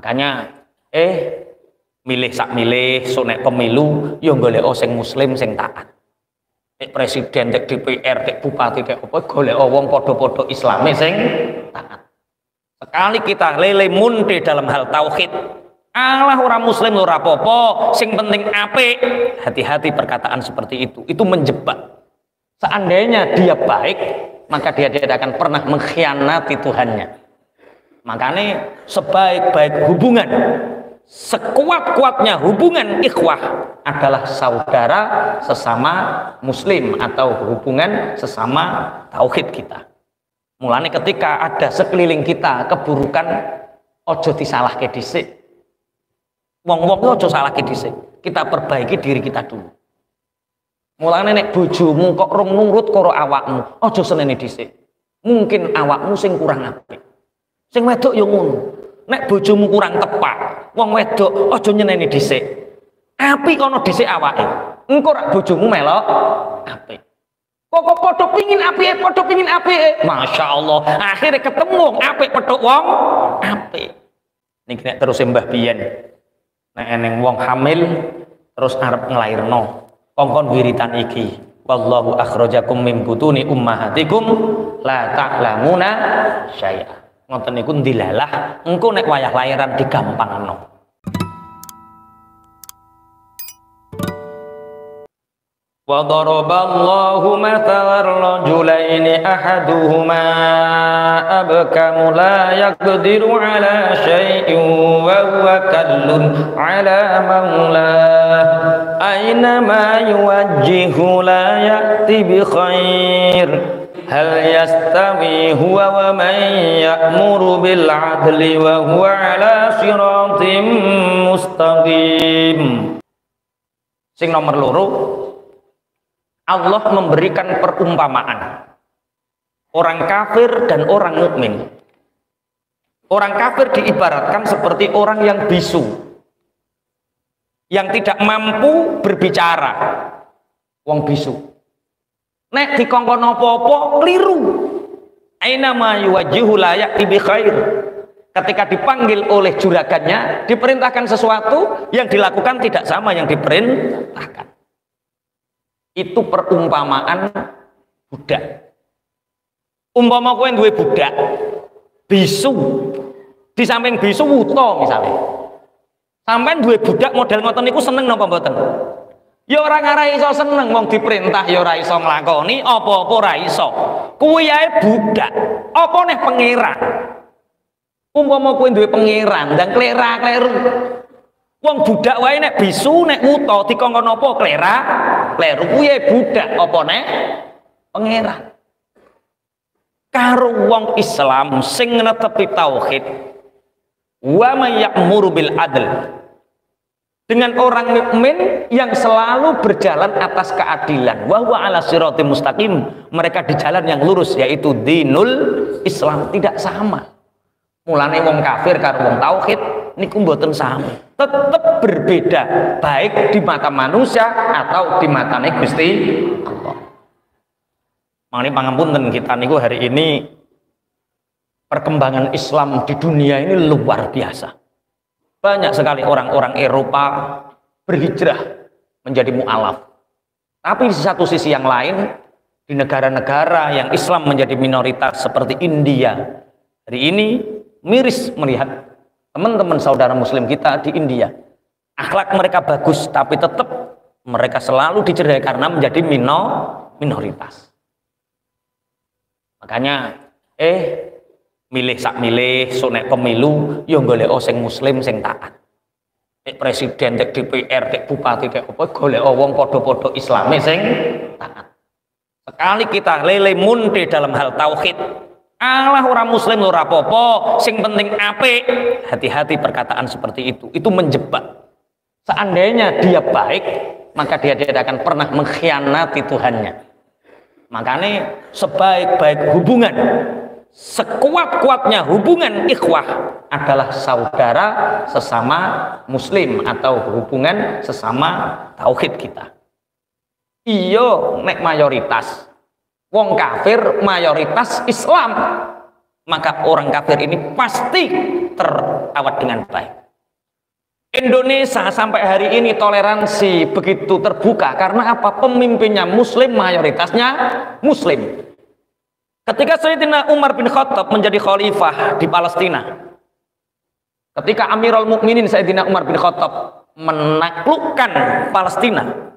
Makanya milih sak milih sonek pemilu yo golek sing muslim sing taat. Nek presiden, nek DPR, nek bupati, nek apa golek wong padha-padha islame sing taat. Sekali kita lele munte dalam hal tauhid, Allah orang muslim ora apa-apa, sing penting apik. Hati-hati perkataan seperti itu menjebak. Seandainya dia baik, maka dia tidak akan pernah mengkhianati Tuhannya. Makanya sebaik-baik hubungan, sekuat-kuatnya hubungan ikhwah adalah saudara sesama muslim atau hubungan sesama tauhid kita. Mulane ketika ada sekeliling kita keburukan, ojo disalahke dhisik. Wong-wong ojo salahke dhisik. Kita perbaiki diri kita dulu. Mulane nek bojomu kok rung nurut karo awakmu, ojo seneni dhisik. Mungkin awakmu sing kurang apik. Sing wedok yo ngono. Nek bojomu kurang tepat, wong wedok ojo nyeneni dhisik. Apik ana dhisik awake. Engko rak bojomu melok apik. Kok padha pingin apike, Masya Allah. Akhirnya ketemu apik petuk wong apik. Niki nek terus Mbah Biyen. Nek eneng wong hamil terus arep nglairno, kongkon wiritan iki. Wallahu akhrajakum min butuni ummahatikum la ta'lamuna syai'a. Ngoten niku ndilalah, engko nek wayah lairan digampangno. وضرب الله مثلا الرجلين أحدهما أبكم لا يقدر على شيء وهو كل على مولاه أينما يوجه لا يأتي بخير هل يستوي هو ومن يأمر بالعدل وهو على صراط مستقيم. Sing nomor loro, Allah memberikan perumpamaan orang kafir dan orang mukmin. Orang kafir diibaratkan seperti orang yang bisu, yang tidak mampu berbicara. Wong bisu. Nek dikongkon apa-apa keliru. Aina ma yuwajjihu la ya'ti bi khair. Ketika dipanggil oleh juragannya, diperintahkan sesuatu yang dilakukan tidak sama yang diperintahkan. Itu perumpamaan budak. Umpama kowe duwe budak bisu, di samping bisu wuto misalnya. Sampeyan duwe budak model ngoten niku seneng napa mboten? Ya ora ngarai iso seneng, wong diperintah ya ora iso nglakoni, apa-apa ora iso. Kuwi ae budak. Apa neh pangeran? Umpama kowe duwe pangeran ndang klera-kleru. Wong budak wae nek bisu nek wuto dikongkon apa kleru kuwi budak apa nek pangeran. Karo wong Islam sing netepi tauhid wa may ya'muru bil adl, dengan orang mukmin yang selalu berjalan atas keadilan, wa huwa ala siratim mustaqim, mereka di jalan yang lurus yaitu dinul Islam, tidak sama. Mulane wong kafir karo wong tauhid niku mboten sami, tetap berbeda baik di mata manusia atau di matane Gusti Allah. Mangane pangapunten kita niku hari ini perkembangan Islam di dunia ini luar biasa. Banyak sekali orang-orang Eropa berhijrah menjadi mu'alaf. Tapi di satu sisi yang lain, di negara-negara yang Islam menjadi minoritas seperti India, hari ini miris melihat teman-teman saudara muslim kita di India. Akhlak mereka bagus, tapi tetap mereka selalu dicerai karena menjadi minoritas. Makanya milih sak milih sonek pemilu yo golek sing muslim sing taat. Nek presiden, nek DPR, nek bupati, nek apa golek wong padha-padha islame sing taat. Sekali kita lele munte dalam hal tauhid, Allah orang muslim ora apa-apa, sing penting apik. Hati-hati perkataan seperti itu menjebak. Seandainya dia baik, maka dia tidak akan pernah mengkhianati Tuhannya. Makanya sebaik-baik hubungan, sekuat-kuatnya hubungan ikhwah adalah saudara sesama muslim atau hubungan sesama tauhid kita. Iyo nek mayoritas wong kafir mayoritas Islam, maka orang kafir ini pasti terawat dengan baik. Indonesia sampai hari ini toleransi begitu terbuka karena apa? Pemimpinnya muslim, mayoritasnya muslim. Ketika Sayyidina Umar bin Khattab menjadi khalifah di Palestina, ketika Amirul Mukminin Sayyidina Umar bin Khattab menaklukkan Palestina,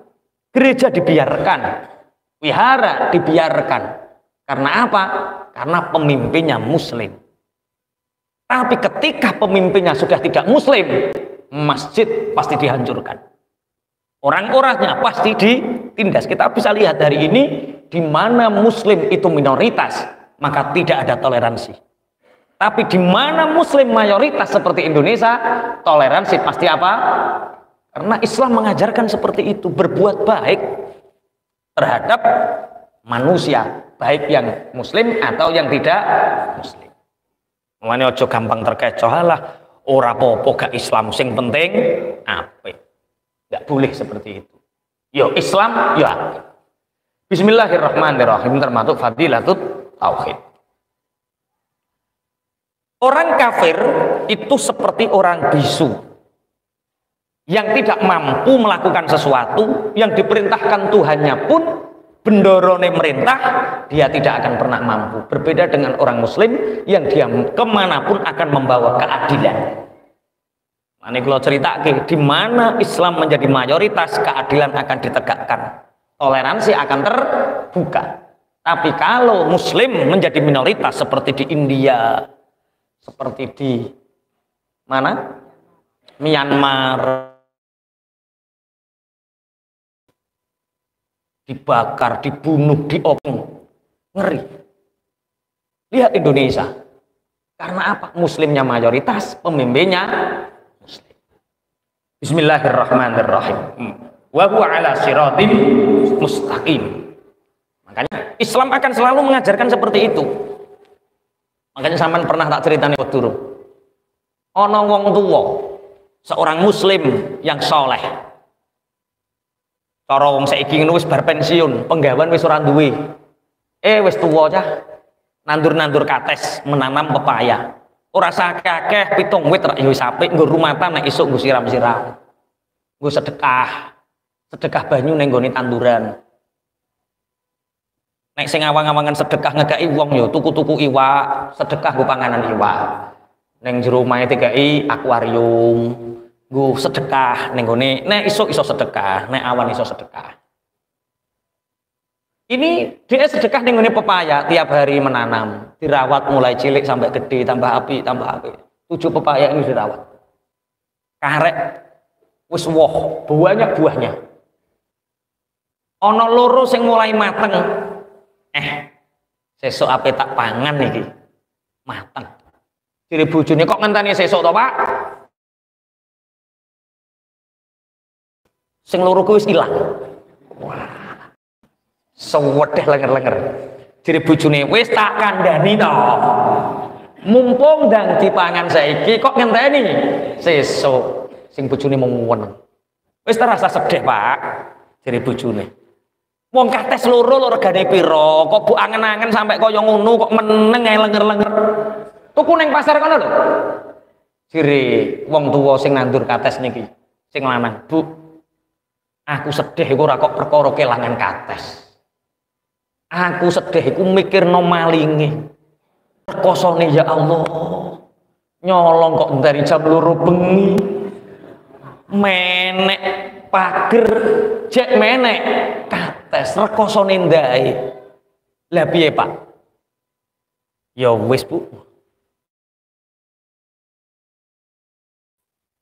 gereja dibiarkan, wihara dibiarkan. Karena apa? Karena pemimpinnya muslim. Tapi ketika pemimpinnya sudah tidak muslim, masjid pasti dihancurkan, orang-orangnya pasti ditindas. Kita bisa lihat hari ini, di mana muslim itu minoritas, maka tidak ada toleransi. Tapi di mana muslim mayoritas seperti Indonesia, toleransi pasti apa? Karena Islam mengajarkan seperti itu, berbuat baik terhadap manusia, baik yang muslim atau yang tidak muslim. Makanya ojo gampang terkecoh, lah ora apa-apa gak Islam, sing penting apik. Gak boleh seperti itu. Yo Islam, yo apik. Bismillahirrahmanirrahim, termasuk fadilatut tauhid. Orang kafir itu seperti orang bisu yang tidak mampu melakukan sesuatu yang diperintahkan Tuhannya pun, bendorone merintah, dia tidak akan pernah mampu. Berbeda dengan orang muslim yang dia kemanapun akan membawa keadilan. Ini kalau cerita di mana Islam menjadi mayoritas, keadilan akan ditegakkan, toleransi akan terbuka. Tapi kalau muslim menjadi minoritas seperti di India, seperti di mana? Myanmar, dibakar, dibunuh, diopeng, ngeri. Lihat Indonesia, karena apa? Muslimnya mayoritas, pemimpinnya muslim. Bismillahirrahmanirrahim. Wa huwa ala siratin mustaqim. Makanya Islam akan selalu mengajarkan seperti itu. Makanya sampean pernah tak ceritani dulu. Ana wong tuwa, seorang muslim yang soleh. Cara wong saiki ngono wis bar pensiun, penggawean wis ora duwe. Wis tuwa cah. Nandur-nandur kates, menanam pepaya. Ora sakeh pitung wit rak yo wis apik, nggo rumatan nek esuk nggo siram-siram. Nggo sedekah. Sedekah banyu ning nggone tanduran. Nek sing awang-awangan sedekah ngekeki wong yo tuku-tuku iwak, sedekah nggo panganan iwak. Ning jero omahe dikai akuarium. Nggo sedekah ning gone, nek iso sedekah, nek awan iso sedekah. Ini dia sedekah ning gone pepaya, tiap hari menanam, dirawat mulai cilik sampai gede, tambah api, tambah api. 7 pepaya ini dirawat. Karek wis woh, banyak buahnya. Ana loro sing mulai mateng. Sesuk ape tak pangan iki. Mateng. Jere bojone kok ngenteni sesuk to, Pak? Sing loro ku wis ilang. Wah. Sewedeh lenger-lenger. Jere bojone wis tak kandhani to. Mumpung ndang dipangan saiki kok ngenteni sesuk. Sing bojone muwen. Wis terasa sedih, Pak. Jere bojone. Wong kates loro regane pira? Kok bu angen-angen sampai kaya ngono kok meneng ae lenger-lenger. Tuku ning pasar kono lho. Jere wong tuwa sing nandur kates niki, sing lanang, "Bu, aku sedih iku ora kok perkara kelangan kates. Aku sedih iku mikirno malinge. Perkosone ya Allah. Nyolong kok dari jam 2 bengi. Menek pager jek menek kates rekosone ndae. Lah piye, Pak? Ya wis, Bu.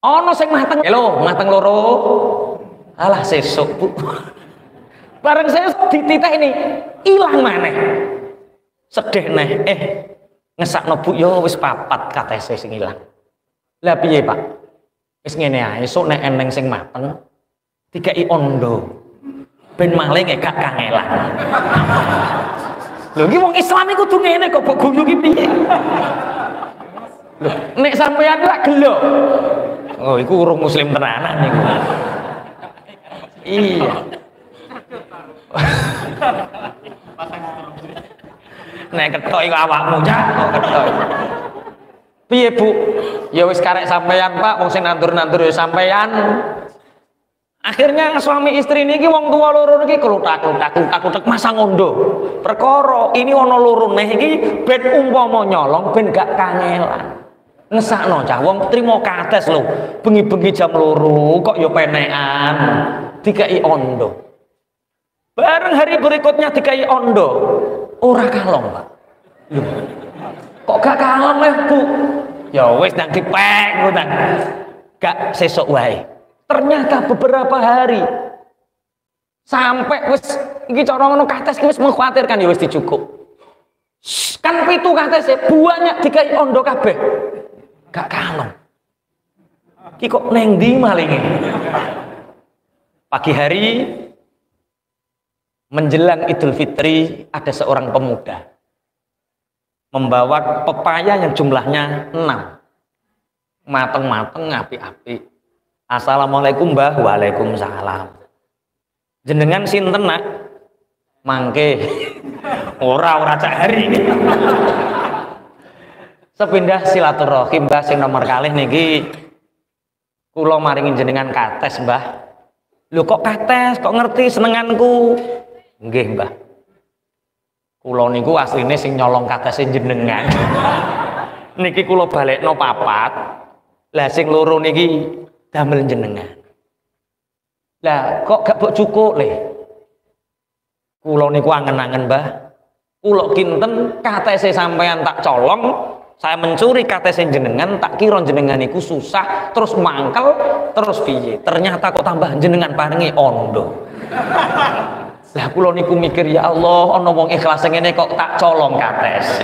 Ana sing mateng lho, mateng loro. Alah sesuk, Bu. Bareng saya dititah ini ilang maneh. Sedih neh, ngesakno Bu ya wis 4 katese sing ilang. Lah piye, Pak? Wis ngene ae, esuk nek eneng sing mateng dikai ondo. Ben maling gak kangelan. Lho iki wong Islam iku kudu ngene kok mbok guyu ki piye? Lho, nek sampeyan lak gelo. Oh, iku urung muslim tenanan niku. Iya. Nek ketok iku awakmu cah, kok ketok. Piye Bu? Ya wis karek sampeyan Pak, wong sing nandur-nandur ya sampeyan. Akhirnya suami istri niki wong tua loro niki klutak masang ondo. Perkara ini ana loro neh iki ben umpama nyolong ben gak kangelan. Ngesakno cah wong trimo kates lho. Bengi-bengi jam 2 kok ya penekan dikai ondo. Bareng hari berikutnya dikai ondo. Ora kalong, Pak. Lho. Kok gak kalong leh, Bu? Ya wis nang dipek ngono. Gak sesuk wae. Ternyata beberapa hari sampai wis iki cara ngono kates wis mengkhawatirkan ya wis dicukup. Kan 7 kates banyak dikai ondo kabeh. Gak kalong. Iki kok neng ndi malinge? Pagi hari menjelang Idul Fitri ada seorang pemuda membawa pepaya yang jumlahnya 6. Mateng-mateng api-api. Assalamualaikum Mbah. Waalaikumsalam. Jenengan sinten Nak? Mangke. Ora cak hari. Sepindah silaturahim Mbah sing nomor kalih niki kula maringi jenengan kates Mbah. Lho kok kates? Kok ngerti senenganku? Nggih Mbah. Kula niku asline sing nyolong katese jenengan. Niki kula balekno 4. Lah sing loro niki damel jenengan. Lah kok gak mbok cukup le? Kula niku angen-angen Mbah. Kula kinten katese sampean tak colong, saya mencuri katese jenengan, tak kira jenengan niku susah, terus mangkel, terus piye? Ternyata kok tambah jenengan paringi ondo. Lah kula niku mikir ya Allah, ana wong ikhlas ngene kok tak colong kates.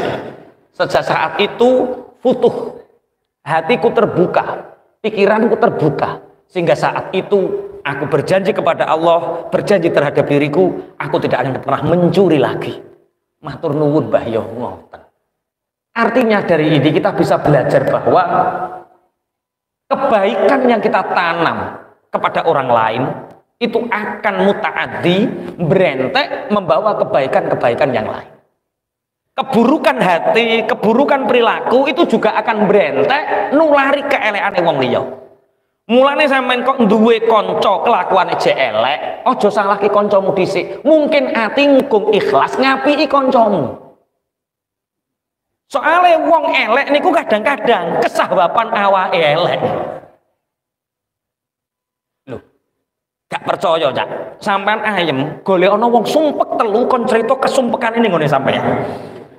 Sejak saat itu futuh. Hatiku terbuka. Pikiranku terbuka sehingga saat itu aku berjanji kepada Allah, berjanji terhadap diriku, aku tidak akan pernah mencuri lagi. Matur nuwun Mbah yo ngoten. Artinya dari ini kita bisa belajar bahwa kebaikan yang kita tanam kepada orang lain itu akan mutaaddi, berentek membawa kebaikan-kebaikan yang lain. Keburukan hati, keburukan perilaku itu juga akan berentek nulari keeleane wong liya. Mulane sampean kok duwe kanca kelakuane jek elek, aja salahke kancamu dhisik. Mungkin ati ngukum ikhlas ngapiki kancamu. Soale wong elek niku kadang-kadang kesababan awake elek. Lho, gak percaya Cak. Sampean ayem golek ana wong sumpek telu kon crita kesumpekane ning ngene sampean.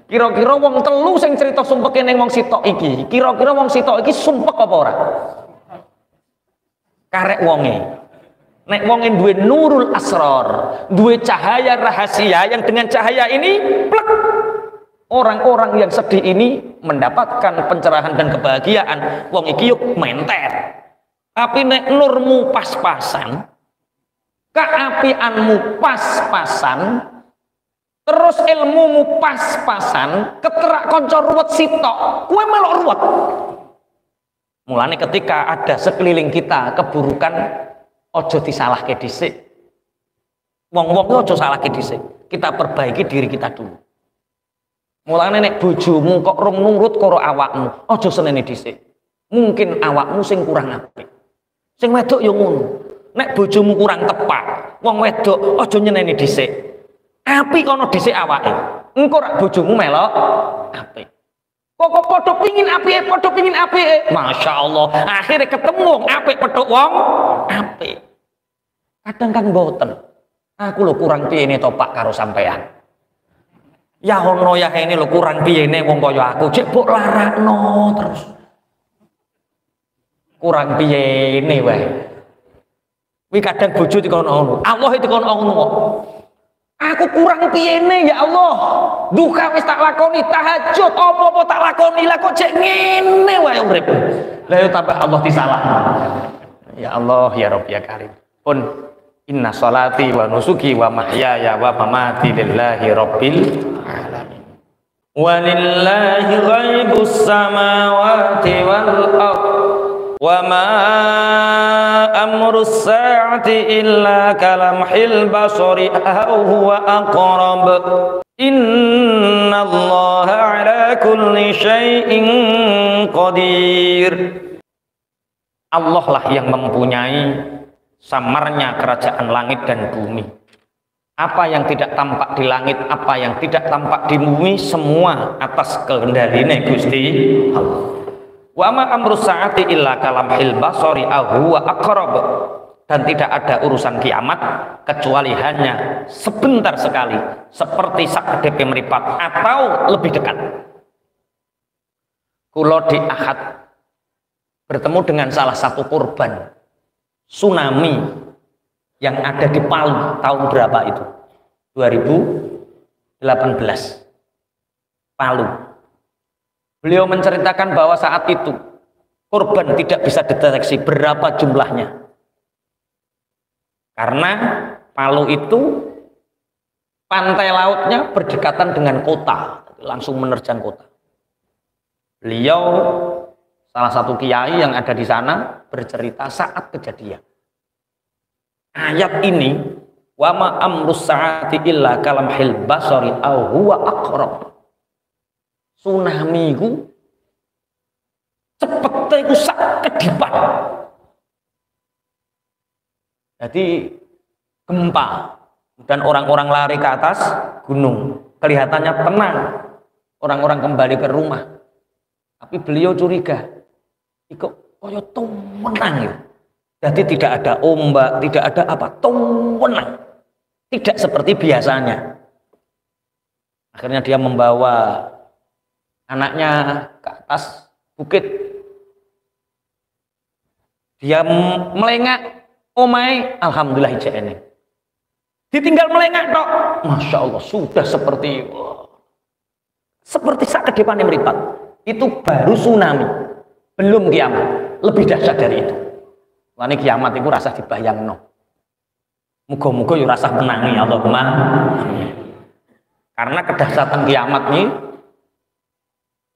Kira-kira wong telu sing cerita sumpeke ning wong sitok iki, kira-kira wong sitok iki sumpek apa ora? Karek wonge. Nek wonge duwe nurul asrar, duwe cahaya rahasia yang dengan cahaya ini plek, orang-orang yang sedih ini mendapatkan pencerahan dan kebahagiaan. Wong iki yuk menter. Tapi nek nurmu pas-pasan, keapianmu pas-pasan, terus ilmumu pas-pasan, keterak konco ruwet sitok, kue melok ruwet. Mulane ketika ada sekeliling kita keburukan, ojo disalahke dhisik. Wong-wong ojo salahke dhisik. Kita perbaiki diri kita dulu. Mulane nek bojomu kok rung nurut karo awakmu, ojo seneni dhisik. Mungkin awakmu sing kurang apik. Sing wedok yo ngono. Nek bojomu kurang tepat, wong wedok ojo nyeneni dhisik. Apik kono dhisik awake. Engko rak bojomu melok apik. Kok padha pingin apike, padha pingin apike. Masyaallah, akhirnya ketemu apik petuk wong apik. Kadang kan mboten. Aku lho kurang piyene to Pak karo sampean. Ya ono ya ini lho kurang piyene wong kaya aku, cek mbok larakno terus. Kurang piyene wae. Kuwi kadang bojo dikono ngono. Allah itu kono ngono kok. Aku kurang piyene ya Allah. Duha wis tak lakoni, tahajud apa-apa tak lakoni, lah kok cek ngene wae urip. Lah yo tambah Allah disalahno. Ya Allah ya Rabb ya Karim. Pun inna sholati wa nusuki wa mahyaya wa mamati lillahi rabbil alamin. Walillahi ghaibus samawati wal ardh wa ma amrus sa'ati illa kalamhil basari aw huwa aqrab. Innallaha ala kulli syai'in qadir. Allah lah yang mempunyai samarnya kerajaan langit dan bumi. Apa yang tidak tampak di langit, apa yang tidak tampak di bumi, semua atas kendalinya Gusti Allah. Wa ma amrus saati illa kalamhil basari ahuwa aqrab. Dan tidak ada urusan kiamat kecuali hanya sebentar sekali, seperti sakedep meripat atau lebih dekat. Kulo di Ahad bertemu dengan salah satu korban tsunami yang ada di Palu tahun berapa itu? 2018 Palu. Beliau menceritakan bahwa saat itu korban tidak bisa dideteksi berapa jumlahnya, karena Palu itu pantai lautnya berdekatan dengan kota, langsung menerjang kota. Beliau salah satu kiai yang ada di sana bercerita saat kejadian ayat ini, wa ma amrus saati illa kalamhil basari aw huwa aqrab. Tsunami ku cepete ku sak kedipan. Jadi gempa dan orang-orang lari ke atas gunung, kelihatannya tenang, orang-orang kembali ke rumah. Tapi beliau curiga, kok koyo menang ya. Jadi tidak ada ombak, tidak ada apa, menang. Tidak seperti biasanya. Akhirnya dia membawa anaknya ke atas bukit. Dia melengak, omai, alhamdulillah ijene. Ditinggal melengak tok, masya Allah sudah seperti sakedepan meripat. Itu baru tsunami, belum kiamat. Lebih dahsyat dari itu. Lani kiamat itu rasa dibayangno. Muga-muga yo rasa menangi Allahumma. Karena kedahsyatan kiamat nih,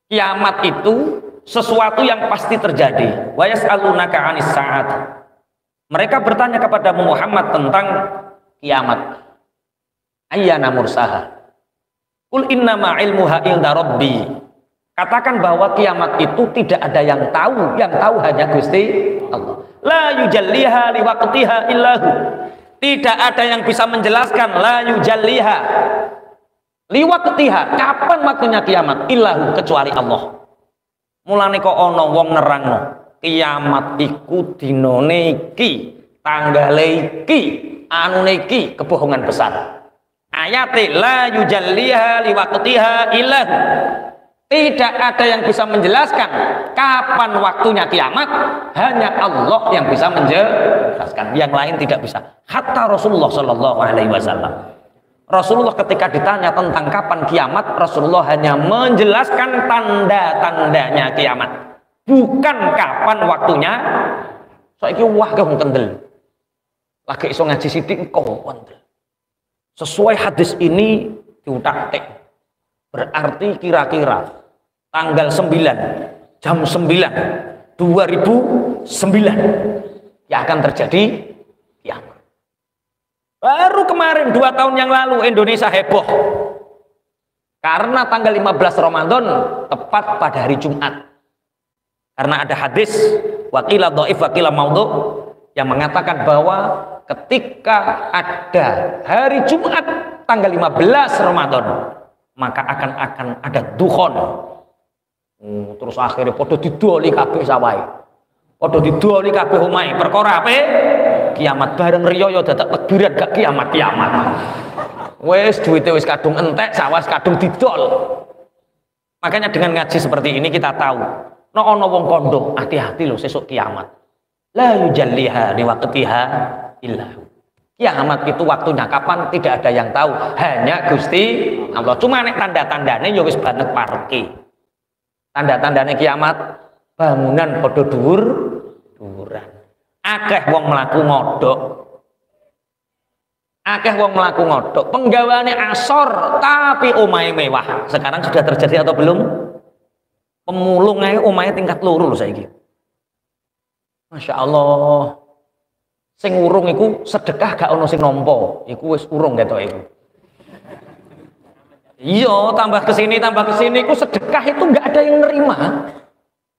kiamat itu sesuatu yang pasti terjadi. Wa yas'alunaka 'anis sa'at. Mereka bertanya kepada Muhammad tentang kiamat. Ayyana mursaha. Qul innama ilmuha inda rabbi. Katakan bahwa kiamat itu tidak ada yang tahu hanya Gusti Allah. La yujalliha liwaqtiha illahu. Tidak ada yang bisa menjelaskan la yujalliha liwaqtiha, kapan waktunya kiamat, illahu, kecuali Allah. Mulane kok ana wong nerangno kiamat iku dinane iki, tanggale iki, anune iki, kebohongan besar. Ayate la yujalliha liwaqtiha illahu. Tidak ada yang bisa menjelaskan kapan waktunya kiamat, hanya Allah yang bisa menjelaskan. Yang lain tidak bisa. Hatta Rasulullah Shallallahu Alaihi Wasallam. Rasulullah ketika ditanya tentang kapan kiamat, Rasulullah hanya menjelaskan tanda-tandanya kiamat, bukan kapan waktunya. Saiki wah kau kendel. Lagi iso ngaji sithik kau kendel. Sesuai hadis ini diutak-tek. Berarti kira-kira tanggal 9 jam 9 2009 yang akan terjadi kiamat. Baru kemarin 2 tahun yang lalu Indonesia heboh karena tanggal 15 Ramadan tepat pada hari Jumat, karena ada hadis wakilah dhaif wakilah maudhu yang mengatakan bahwa ketika ada hari Jumat tanggal 15 Ramadan maka akan ada dukhon. Terus akhirnya podo didoli kabeh sawahe. Podo didoli kabeh omahe. Perkara apa? Kiamat bareng riyo dadak takbiran gak kiamat-kiamat. Wis duwite wis kadung entek, sawah kadung didol. Makanya dengan ngaji seperti ini kita tahu, nek ana wong kondo, hati-hati lho sesuk kiamat. La yujalliha liwaqtiha illahu. Kiamat itu waktunya kapan tidak ada yang tahu, hanya Gusti Allah. Cuma nek tanda-tandane ya wis banget parke. Tanda-tandane kiamat, bangunan padha dhuwur-dhuwuran. Akeh wong mlaku ngodhok. Akeh wong mlaku ngodhok, penggaweane asor tapi omahe mewah. Sekarang sudah terjadi atau belum? Pemulung ae omahe tingkat loro lho saiki. Masya Allah. Sing urung iku sedekah gak ono sing nampa, iku wis urung ketok iku. Iya, tambah ke sini ku sedekah itu nggak ada yang nerima.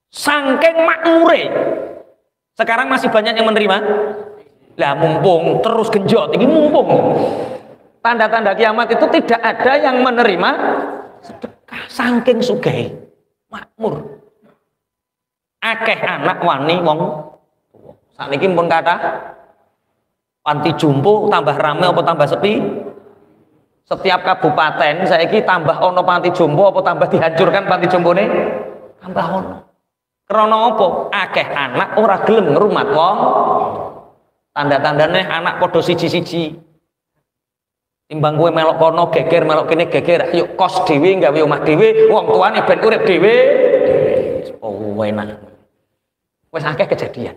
Saking makmure. Sekarang masih banyak yang menerima. Lah mumpung terus genjot, ini mumpung. Tanda-tanda kiamat itu tidak ada yang menerima sedekah, saking sugih, makmur. Akeh anak wani wong sakniki pun kata panti jompo tambah rame apa tambah sepi? Setiap kabupaten saiki tambah ono panti jompo apa tambah dihancurkan panti jompone? Tambah ono. Krana apa? Akeh anak ora gelem ngrumat wong. Tanda-tandane anak padha siji-siji. Timbang kowe melok kono geger, melok kene geger, ayo kos dhewe gawe omah dhewe, wong tuane ben urip dhewe. Oh, enak. Wis akeh kejadian.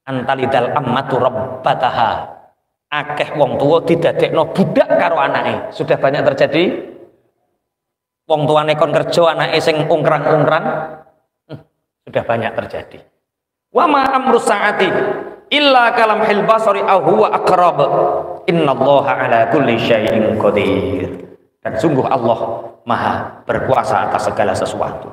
Antalidal ammatu rabbataha. Akeh wong tua didadekno budak karo anake. Sudah banyak terjadi. Wong tuane kon kerja, anake sing ungkrang-ungkrang. Sudah banyak terjadi. Wa ma amru saati illa kalam hil basari aw huwa aqrab. Innallaha ala kulli syai'in qadir. Dan sungguh Allah Maha berkuasa atas segala sesuatu.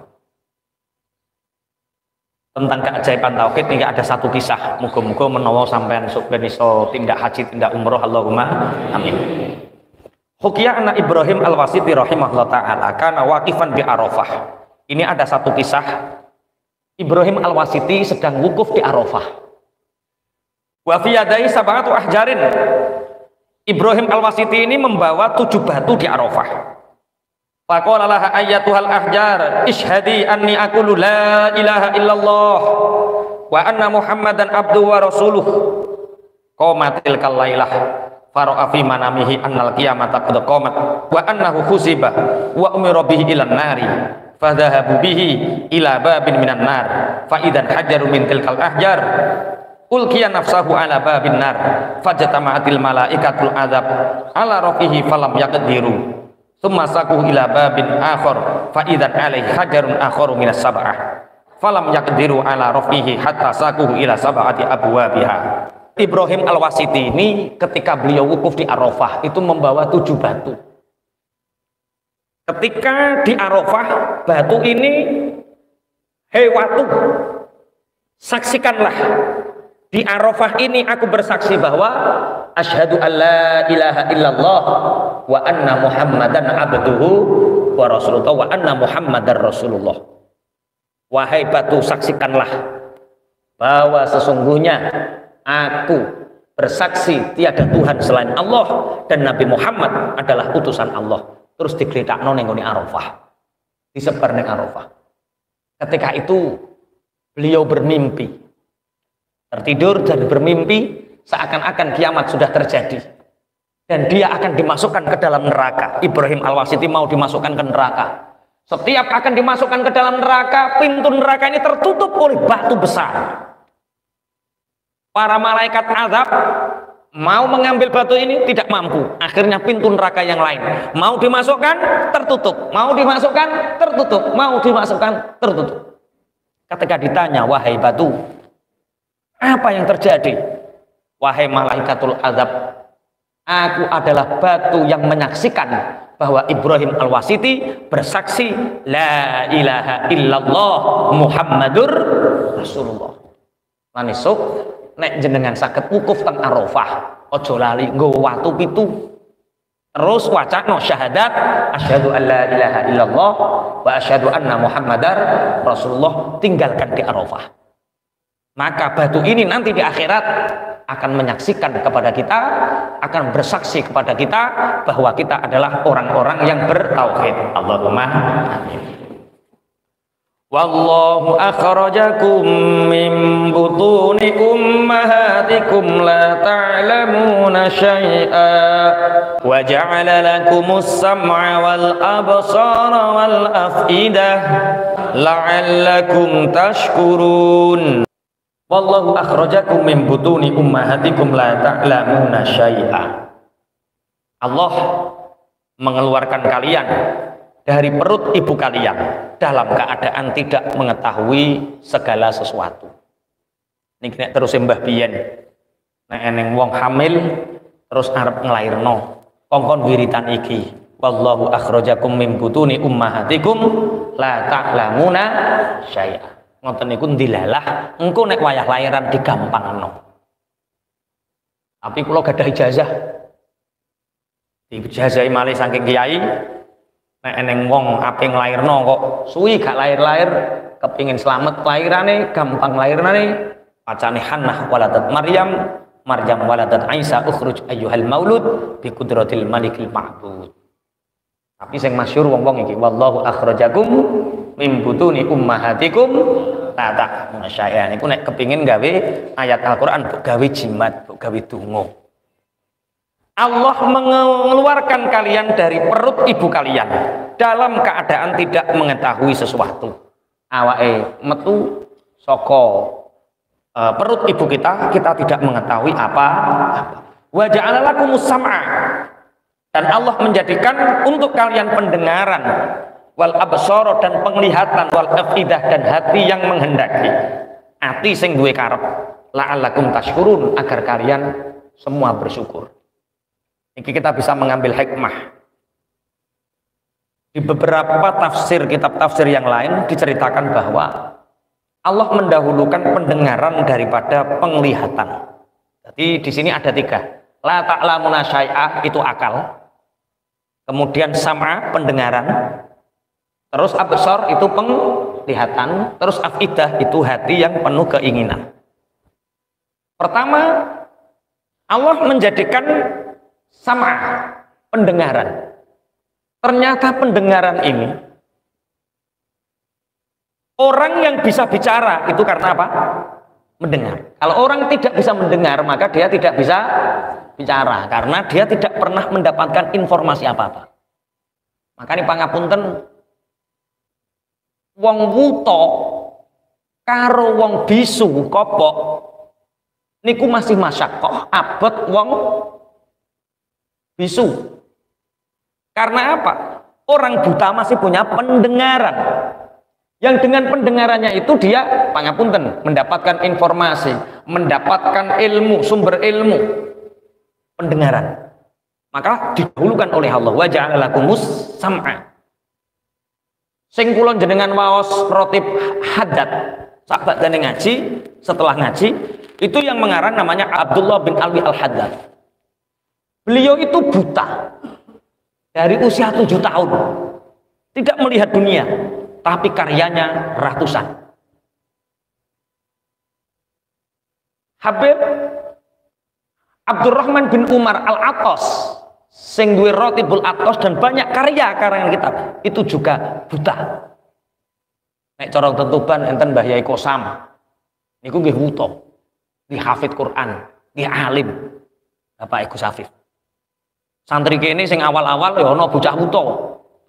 Tentang keajaiban tauhid ini ada satu kisah, muga-muga menawa sampean ben iso tindak haji tindak umroh, Allahumma amin. Hukiya anak Ibrahim Al-Wasiti rahimahullah ta'ala kana waqifan bi Arafah. Ini ada satu kisah Ibrahim Al-Wasiti sedang wukuf di Arafah. Wa fi yadai sab'atu ahjarin. Ibrahim Al-Wasiti ini membawa 7 batu di Arafah. Faqala laha ayyatuhal ahjar ishhadi anni aqulu la ilaha illallah wa anna Muhammadan abduhu wa rasuluh. Qamatil kalailah fara'a fi manamihi annal qiyamata qad qamat wa annahu khusiba wa umira bihi ilan nari fadhahabu bihi ila babin minan nar fa idan hajaru min tilkal ahjar ulqiya nafsahu ala babin nar fajtama'atil malaikatul adzab ala rafihi falam yaqdiru thumma saquhu ila babin akhar fa idan alaihi hajarun akharu minas sab'ah falam yaqdiru ala rafihi hatta saquhu ila sab'ati abwabiha. Ibrahim Al-Wasiti ini ketika beliau wukuf di Arafah itu membawa 7 batu. Ketika di Arafah, batu ini, hei watu, saksikanlah. Di Arafah ini aku bersaksi bahwa asyhadu alla ilaha illallah wa anna Muhammadan abduhu wa rasulullah wa anna Muhammadar rasulullah. Wahai batu, saksikanlah bahwa sesungguhnya aku bersaksi tiada Tuhan selain Allah dan Nabi Muhammad adalah utusan Allah. Terus digletakno ning nggone Arafah. Disebar ning Arafah. Ketika itu beliau bermimpi. Tertidur dan bermimpi seakan-akan kiamat sudah terjadi. Dan dia akan dimasukkan ke dalam neraka. Ibrahim Al-Wasiti mau dimasukkan ke neraka. Setiap akan dimasukkan ke dalam neraka, pintu neraka ini tertutup oleh batu besar. Para malaikat azab mau mengambil batu ini tidak mampu. Akhirnya pintu neraka yang lain mau dimasukkan tertutup, mau dimasukkan tertutup, mau dimasukkan tertutup. Ketika ditanya, wahai batu, apa yang terjadi? Wahai malaikatul azab, aku adalah batu yang menyaksikan bahwa Ibrahim Al-Wasiti bersaksi la ilaha illallah Muhammadur Rasulullah. Lan esuk nek jenengan saged wukuf teng Arafah, aja lali nggawa watu pitu. Terus wacana syahadat asyhadu alla ilaha illallah wa asyhadu anna Muhammadar Rasulullah, tinggalkan di Arafah. Maka batu ini nanti di akhirat akan menyaksikan kepada kita, akan bersaksi kepada kita bahwa kita adalah orang-orang yang bertauhid. Allahumma amin. Wallahu akhrajakum min butuni ummahatikum la ta'lamuna syai'a wa ja'ala lakumus sam'a wal absara wal af'idah la'allakum tashkurun. Wallahu akhrajakum min butuni ummahatikum la ta'lamuna syai'a. Allah mengeluarkan kalian dari perut ibu kalian dalam keadaan tidak mengetahui segala sesuatu. Niki nek terus mbah biyen nek eneng wong hamil terus arep nglairno kongkon wiritan iki wallahu akhrajakum min butuni ummahatikum la ta'lamuna syai'a. Ngoten niku ndilalah engko nek wayah lairan digampangno. Tapi kula gadah ijazah. Diijazahi malih saking kiai, nek eneng wong ape nglairno kok suwi gak lahir-lahir, kepingin selamat lairane, gampang lairane, pacane Hannah waladat Maryam, Maryam waladat Isa, ukhruj ayyuhal maulud bi qudratil malikil ma'bud. Tapi sing masyhur wong-wong iki, wallahu akhrajakum min butuni ummahatikum la ta'lamuna syai'an. Iku nek kepingin gawe ayat Al-Qur'an mbok gawe jimat, mbok gawe donga. Allah mengeluarkan kalian dari perut ibu kalian dalam keadaan tidak mengetahui sesuatu. Awake metu saka perut ibu kita tidak mengetahui apa. Wa ja'ala lakumus sam'a, dan Allah menjadikan untuk kalian pendengaran, wal absara dan penglihatan, wal afidah dan hati yang menghendaki, hati sing duwe karep, la'allakum tashkurun, agar kalian semua bersyukur. Ini kita bisa mengambil hikmah. Di beberapa tafsir, kitab tafsir yang lain diceritakan bahwa Allah mendahulukan pendengaran daripada penglihatan. Jadi di sini ada 3. La ta'lamuna syai'ah itu akal. Kemudian sam'a pendengaran. Terus absar itu penglihatan. Terus afidah itu hati yang penuh keinginan. Pertama, Allah menjadikan sam'a pendengaran. Ternyata pendengaran ini, orang yang bisa bicara itu karena apa? Mendengar. Kalau orang tidak bisa mendengar, maka dia tidak bisa bicara, karena dia tidak pernah mendapatkan informasi apa-apa. Makanya pangapunten, wong wuto karo wong bisu kopok niku masih masyakoh abot wong bisu. Karena apa? Orang buta masih punya pendengaran, yang dengan pendengarannya itu dia pangapunten mendapatkan informasi, mendapatkan ilmu, sumber ilmu, pendengaran. Maka didahulukan oleh Allah, wa ja'ala lakumus sam'a. Sing kula jenengan waos Rotib Haddad sahabat dan ngaji, setelah ngaji itu yang mengarang namanya Abdullah bin Alwi Al-Haddad. Beliau itu buta dari usia 7 tahun, tidak melihat dunia, tapi karyanya ratusan. Habib Abdurrahman bin Umar Al-Atos sing duwe Rotibul Atos dan banyak karya karangan kitab itu juga buta. Nek cara tentuban enten Mbah Yai Kosam niku nggih wuta, nggih hafid Quran, nggih alim. Bapak Gus Hafid. Santri kene sing awal-awal ya ana bocah wuta,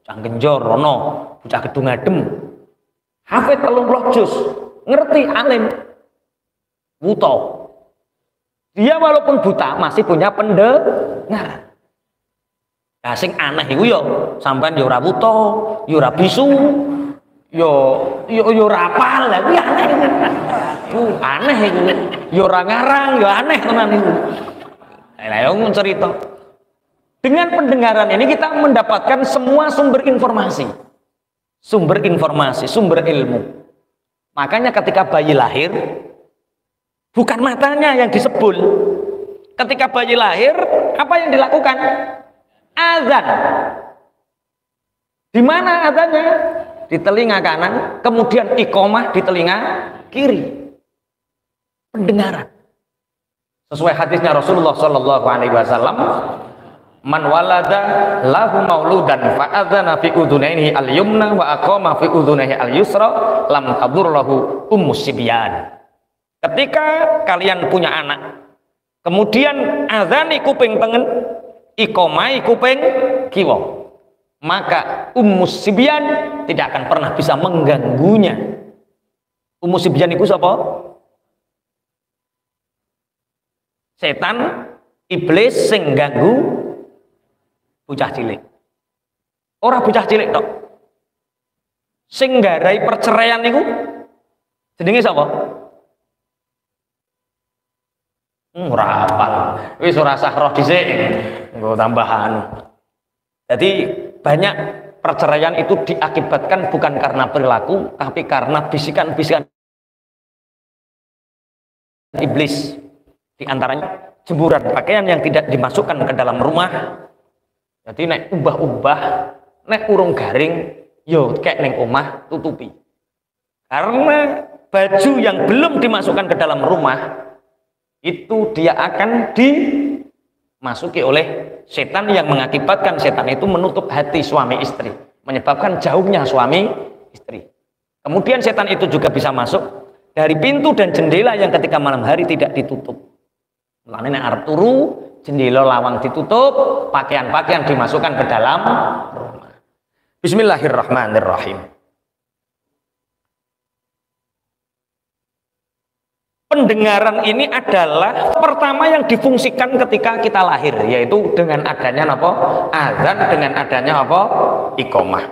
bocah genjor, ana bocah gedung adem. Hafid 30 juz, ngerti alim. Wuta. Dia walaupun buta masih punya pendengaran. Nah, sing aneh iku ya sampean ya ora wuta, ya ora bisu, ya ora apal. Lah kuwi aneh. Aneh iku. Ya ora ngarang, ya aneh tenan iku. Lah yo cerita. Dengan pendengaran ini kita mendapatkan semua sumber informasi. Sumber informasi, sumber ilmu. Makanya ketika bayi lahir, bukan matanya yang disebul. Ketika bayi lahir, apa yang dilakukan? Azan. Di mana azannya? Di telinga kanan, kemudian iqomah di telinga kiri. Pendengaran. Sesuai hadisnya Rasulullah Shallallahu Alaihi Wasallam, man walada lahu mauludan fa adzana fi udhunaihi al-yumna wa aqama fi udhunaihi al-yusra lam tadur lahu ummus sibyan. Ketika kalian punya anak, kemudian azani kuping tengen, iqomai kuping kiwa, maka ummus sibyan tidak akan pernah bisa mengganggunya. Ummus sibyan itu apa? Setan, iblis sing ganggu bocah cilik. Ora bocah cilik tok. Sing nggarai perceraian niku jenenge sapa? Ora apal. Wis ora sah roh dhisik. Nggo tambahan. Jadi banyak perceraian itu diakibatkan bukan karena perilaku, tapi karena bisikan-bisikan iblis. Di antaranya jemuran pakaian yang tidak dimasukkan ke dalam rumah. Jadi nek ubah-ubah, nek urung garing, yo kayak neng omah tutupi. Karena baju yang belum dimasukkan ke dalam rumah itu dia akan dimasuki oleh setan yang mengakibatkan setan itu menutup hati suami istri, menyebabkan jauhnya suami istri. Kemudian setan itu juga bisa masuk dari pintu dan jendela yang ketika malam hari tidak ditutup. Mulane nek arep turu, jendela lawang ditutup, pakaian-pakaian dimasukkan ke dalam rumah. Bismillahirrahmanirrahim. Pendengaran ini adalah pertama yang difungsikan ketika kita lahir, yaitu dengan adanya apa? Azan, dengan adanya apa? Iqomah.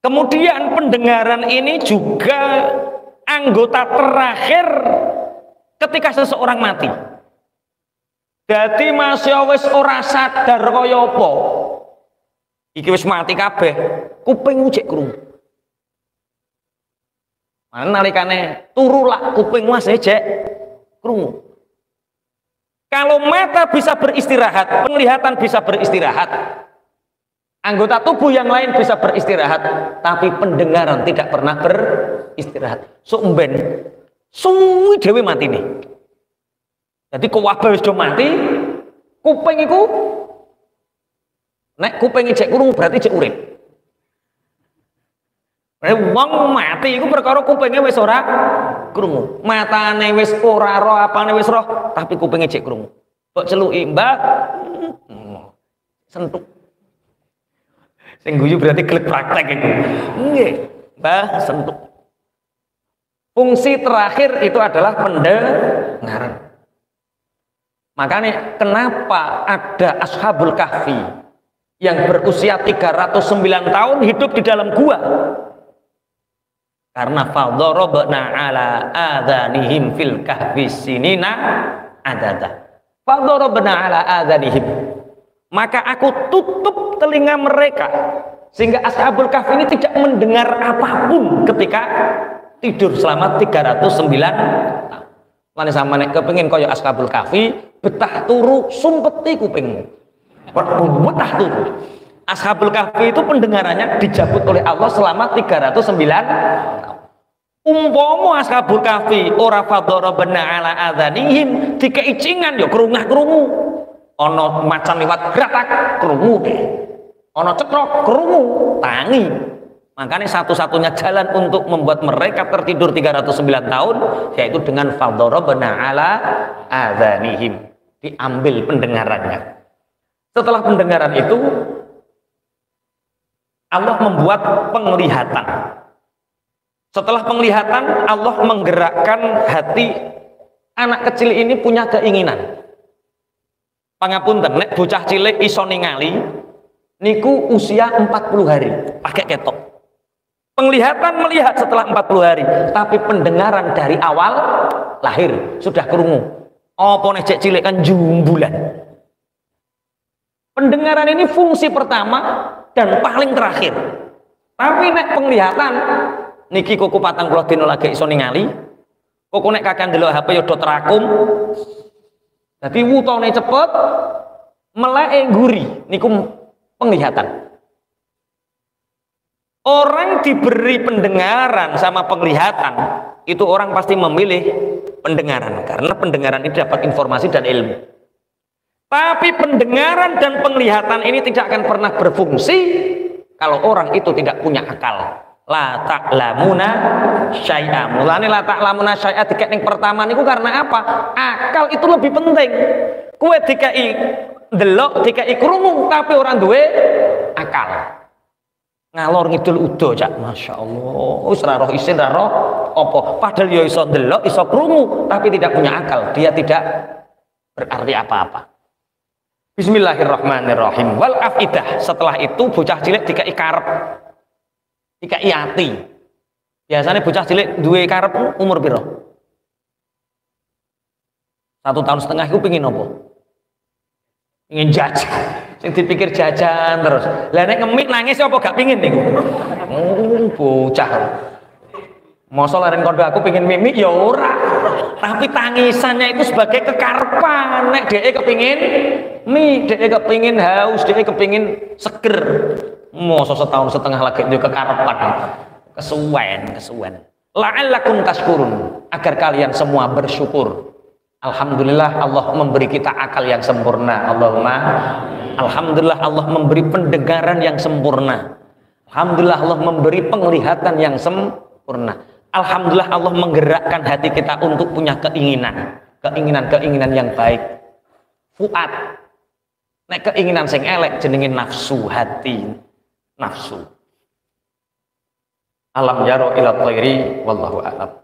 Kemudian pendengaran ini juga anggota terakhir ketika seseorang mati. Jadi masih wis ora sadar kaya apa. Iki wis mati kabeh, kuping ujek krungu. Mana nalikane turulah kuping mas ejek krungu. Kalau mata bisa beristirahat, penglihatan bisa beristirahat, anggota tubuh yang lain bisa beristirahat, tapi pendengaran tidak pernah beristirahat. Sumben suwi dhewe mati nih. Jadi kuwabe wis do mati, kuping iku nek kuping ejek krungu berarti ejek urip. Wong mati iku perkara kupinge wis ora krungu. Matane wis ora roh, apane wis roh, tapi kupinge jek krungu. Mbok celuki, "Mbak." Sentuk. Sing guyu berarti gelek praktek iku. Nggih, Mbah, sentuk. Fungsi terakhir itu adalah pendengaran. Makanya kenapa ada Ashabul Kahfi yang berusia 309 tahun hidup di dalam gua? Karena fadharabna ala adhanihim fil kahfi sinina adada. Fadharabna ala adhanihim. Maka aku tutup telinga mereka sehingga Ashabul Kahfi ini tidak mendengar apapun ketika tidur selama 309 tahun. Lan sampe nek kepengin kaya Ashabul Kahfi, betah turu sumpeti kupingmu. Betah turu. Ashabul Kahfi itu pendengarannya dijabut oleh Allah selama 309 tahun. Umpama Ashabul Kahfi ora fadharabna ala adhanihim dikeicingan ya krungah-krungu. Ana macan liwat gratak krungu deh. Ana cetrok krungu tangi. Makanya satu-satunya jalan untuk membuat mereka tertidur 309 tahun yaitu dengan fadharabna ala adhanihim, diambil pendengarannya. Setelah pendengaran itu Allah membuat penglihatan. Setelah penglihatan, Allah menggerakkan hati anak kecil ini punya keinginan. Pangapunten, nek bocah cilik iso ningali niku usia 40 hari pakai ketok. Penglihatan melihat setelah 40 hari, tapi pendengaran dari awal lahir sudah krungu. Apa nek cek cilik kan jumbulan. Pendengaran ini fungsi pertama dan paling terakhir. Tapi nek penglihatan niki koko 40 dina lagi iso ningali. Koko nek kakek ndelok HP yo do terakum. Dadi wutone cepet, meleke nguri niku penglihatan. Orang diberi pendengaran sama penglihatan, itu orang pasti memilih pendengaran karena pendengaran ini dapat informasi dan ilmu. Tapi pendengaran dan penglihatan ini tidak akan pernah berfungsi kalau orang itu tidak punya akal. La ta'lamuna syai'a. Mulane la ta'lamuna syai'a dikek ning pertama niku karena apa? Akal itu lebih penting. Kowe dikai ndelok, dikai krungu tapi orang duwe akal. Ngalor ngidul udo cak, masya Allah. Wis ra roh isin ra roh apa? Padahal ya iso ndelok, iso krungu tapi tidak punya akal. Dia tidak berarti apa-apa. Bismillahirrahmanirrahim. Wal afidah. Setelah itu bocah cilik dikai karep, dikai ati. Biasanya bocah cilik duwe karep umur piro? 1,5 tahun itu pengin apa? Ingin jajan. Sing dipikir jajan terus. Lah nek ngemik nangis apa gak pingin niku? Bocah. Mosok laren kondo aku pingin mimik ya ora. Tapi tangisannya itu sebagai kekarepan. Nek dhek kepingin mie, dhek kepingin haus, dhek kepingin seger. Mosok setahun setengah lagi dia kekarepan. Kesuwen. La'allakum tashkurun, agar kalian semua bersyukur. Alhamdulillah Allah memberi kita akal yang sempurna. Allahumma alhamdulillah Allah memberi pendengaran yang sempurna. Alhamdulillah Allah memberi penglihatan yang sempurna. Alhamdulillah Allah menggerakkan hati kita untuk punya keinginan yang baik. Fuad. Nek keinginan sing elek jenenge nafsu, hati, nafsu. Alam yaro ila thairi wallahu a'lam.